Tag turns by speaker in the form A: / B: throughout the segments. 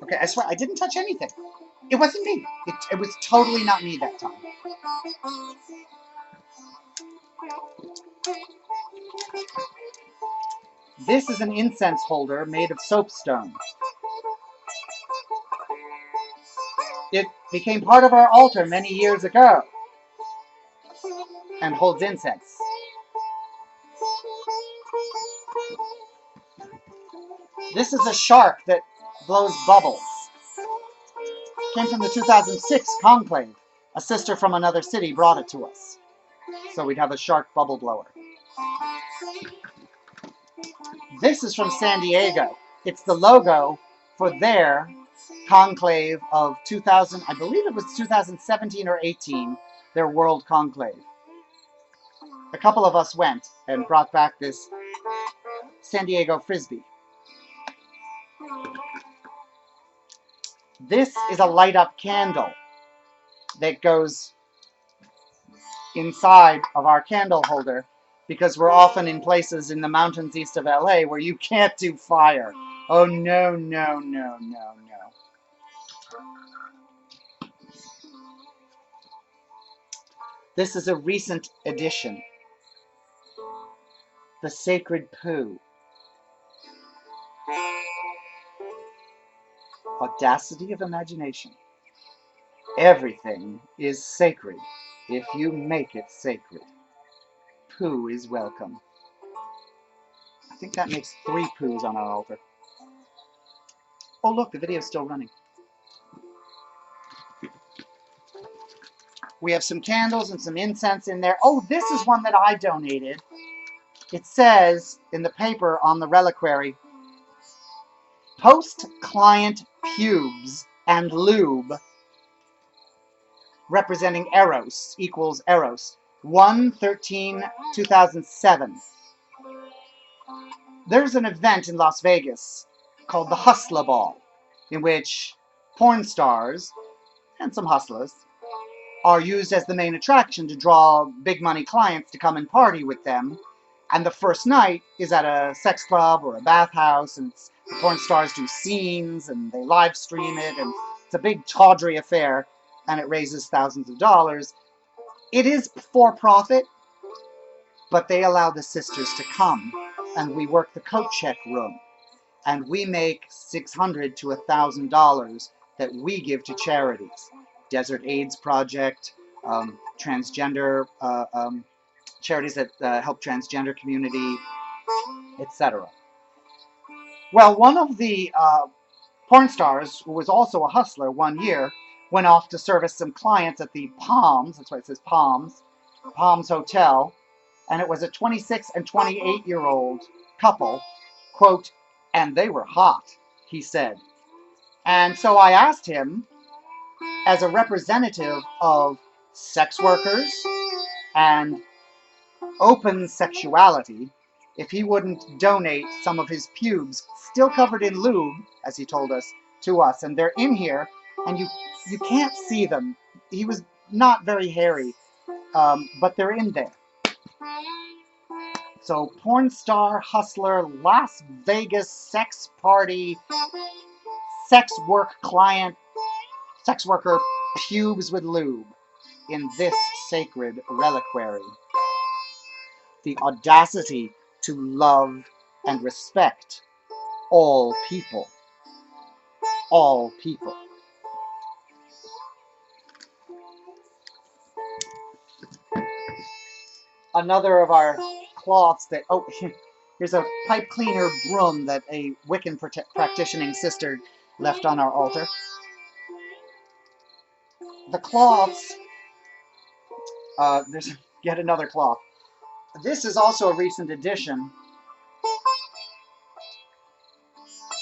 A: Okay, I swear, I didn't touch anything. It wasn't me. It was totally not me that time. This is an incense holder made of soapstone. It became part of our altar many years ago and holds incense. This is a shark that blows bubbles. Came from the 2006 conclave. A sister from another city brought it to us. So we'd have a shark bubble blower. This is from San Diego. It's the logo for their conclave of 2000, I believe it was 2017 or 18, their world conclave. A couple of us went and brought back this San Diego Frisbee. This is a light-up candle that goes inside of our candle holder because we're often in places in the mountains east of LA where you can't do fire. Oh, no, no, no, no, no. This is a recent addition. The Sacred Poo. Audacity of imagination. Everything is sacred if you make it sacred. Poo is welcome. I think that makes 3 poos on our altar. Oh look, the video's still running. We have some candles and some incense in there. Oh, this is one that I donated. It says in the paper on the reliquary, post-client pubes and lube representing Eros equals Eros. 1/13/2007. There's an event in Las Vegas called the Hustler Ball, in which porn stars and some hustlers are used as the main attraction to draw big money clients to come and party with them. And the first night is at a sex club or a bathhouse, and the porn stars do scenes and they live stream it, and it's a big tawdry affair, and it raises thousands of dollars. It is for profit, but they allow the sisters to come, and we work the coat check room, and we make $600 to $1,000 that we give to charities. Desert AIDS Project, transgender charities that help transgender community, etc. Well, one of the porn stars, who was also a hustler one year, went off to service some clients at the Palms, that's why it says Palms, Palms Hotel, and it was a 26 and 28-year-old couple, quote, and they were hot, he said. And so I asked him, as a representative of sex workers and open sexuality, if he wouldn't donate some of his pubes, still covered in lube, as he told us, to us. And they're in here, and you can't see them. He was not very hairy, but they're in there. So, porn star, hustler, Las Vegas sex party, sex work client, sex worker, pubes with lube in this sacred reliquary. The audacity to love and respect all people. All people. Another of our cloths that, oh, here's a pipe cleaner broom that a Wiccan practicing sister left on our altar. The cloths, there's yet another cloth. This is also a recent addition.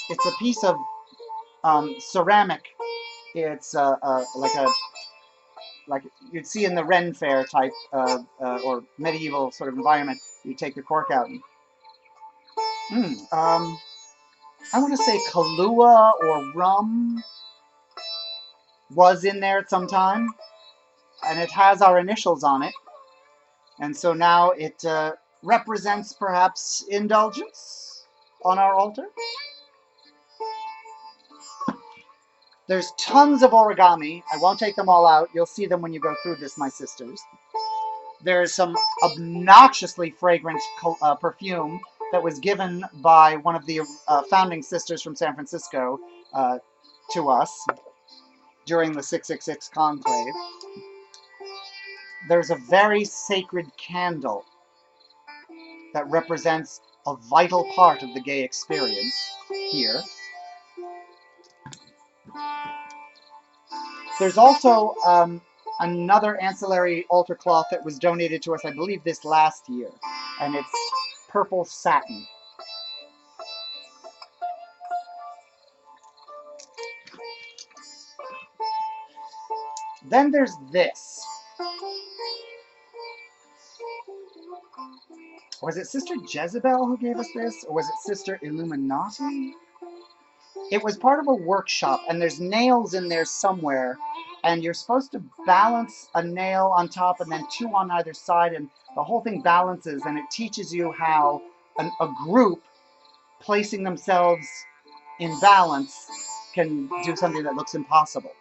A: It's a piece of ceramic. It's like you'd see in the Ren Fair type or medieval sort of environment. You take the cork out. And, I want to say Kahlua or rum was in there at some time, and it has our initials on it. And so now it represents perhaps indulgence on our altar. There's tons of origami. I won't take them all out. You'll see them when you go through this, my sisters. There's some obnoxiously fragrant perfume that was given by one of the founding sisters from San Francisco to us during the 666 conclave. There's a very sacred candle that represents a vital part of the gay experience here. There's also another ancillary altar cloth that was donated to us, I believe, this last year, and it's purple satin. Then there's this. Was it Sister Jezebel who gave us this, or was it Sister Illuminati? It was part of a workshop, and there's nails in there somewhere, and you're supposed to balance a nail on top and then two on either side, and the whole thing balances, and it teaches you how a group placing themselves in balance can do something that looks impossible.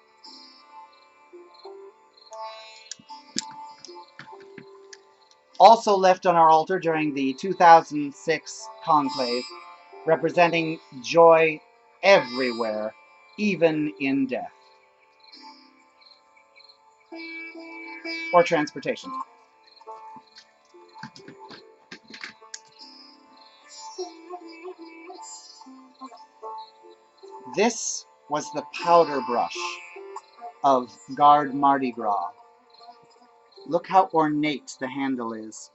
A: Also left on our altar during the 2006 conclave, representing joy everywhere, even in death. Or transportation. This was the powder brush of Garde Mardi Gras. Look how ornate the handle is.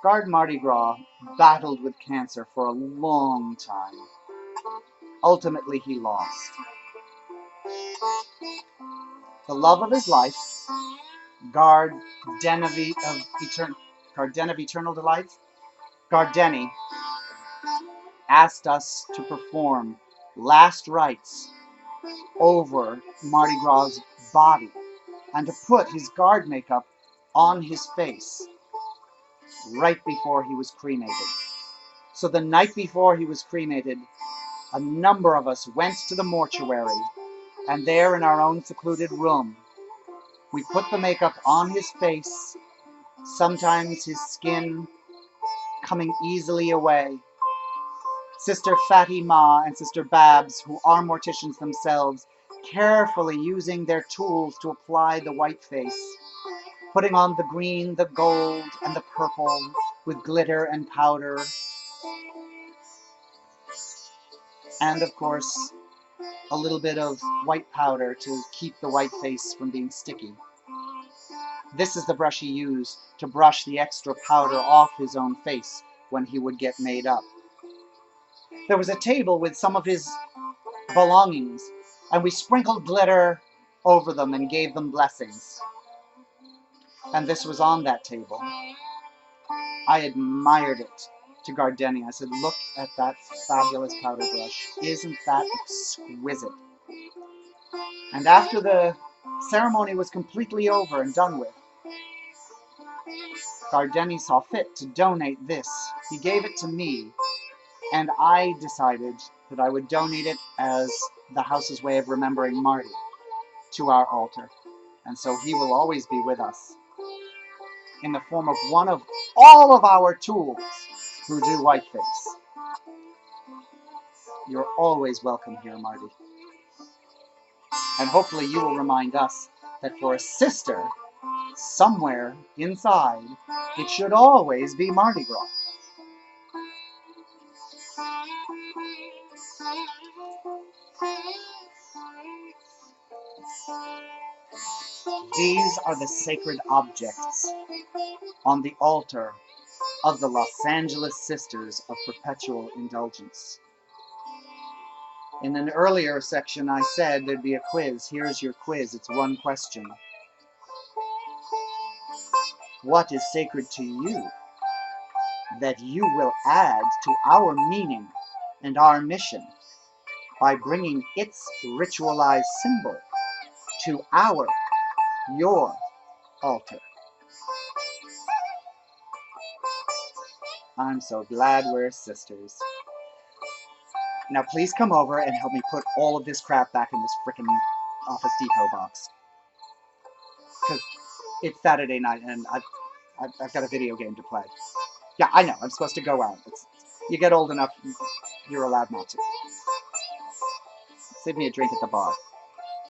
A: Garde Mardi Gras battled with cancer for a long time. Ultimately, he lost. The love of his life, Garden of Eternal Delights, Gardeni, asked us to perform last rites over Mardi Gras' body and to put his guard makeup on his face right before he was cremated. So the night before he was cremated, a number of us went to the mortuary, and there in our own secluded room, we put the makeup on his face, sometimes his skin coming easily away. Sister Fatima and Sister Babs, who are morticians themselves, carefully using their tools to apply the white face, putting on the green, the gold, and the purple with glitter and powder. And of course, a little bit of white powder to keep the white face from being sticky. This is the brush he used to brush the extra powder off his own face when he would get made up. There was a table with some of his belongings, and we sprinkled glitter over them and gave them blessings. And this was on that table. I admired it to Gardeni. I said, look at that fabulous powder brush. Isn't that exquisite? And after the ceremony was completely over and done with, Gardeni saw fit to donate this. He gave it to me, and I decided that I would donate it as the house's way of remembering Marty to our altar. And so he will always be with us in the form of one of all of our tools who do whiteface. You're always welcome here, Marty. And hopefully you will remind us that for a sister, somewhere inside, it should always be Mardi Gras. These are the sacred objects on the altar of the Los Angeles Sisters of Perpetual Indulgence. In an earlier section, I said there'd be a quiz. Here's your quiz. It's one question. What is sacred to you that you will add to our meaning and our mission by bringing its ritualized symbol to your altar? I'm so glad we're sisters. Now please come over and help me put all of this crap back in this frickin' Office Depot box. Because it's Saturday night and I've got a video game to play. Yeah, I know, I'm supposed to go out. You get old enough, you're allowed not to. Save me a drink at the bar.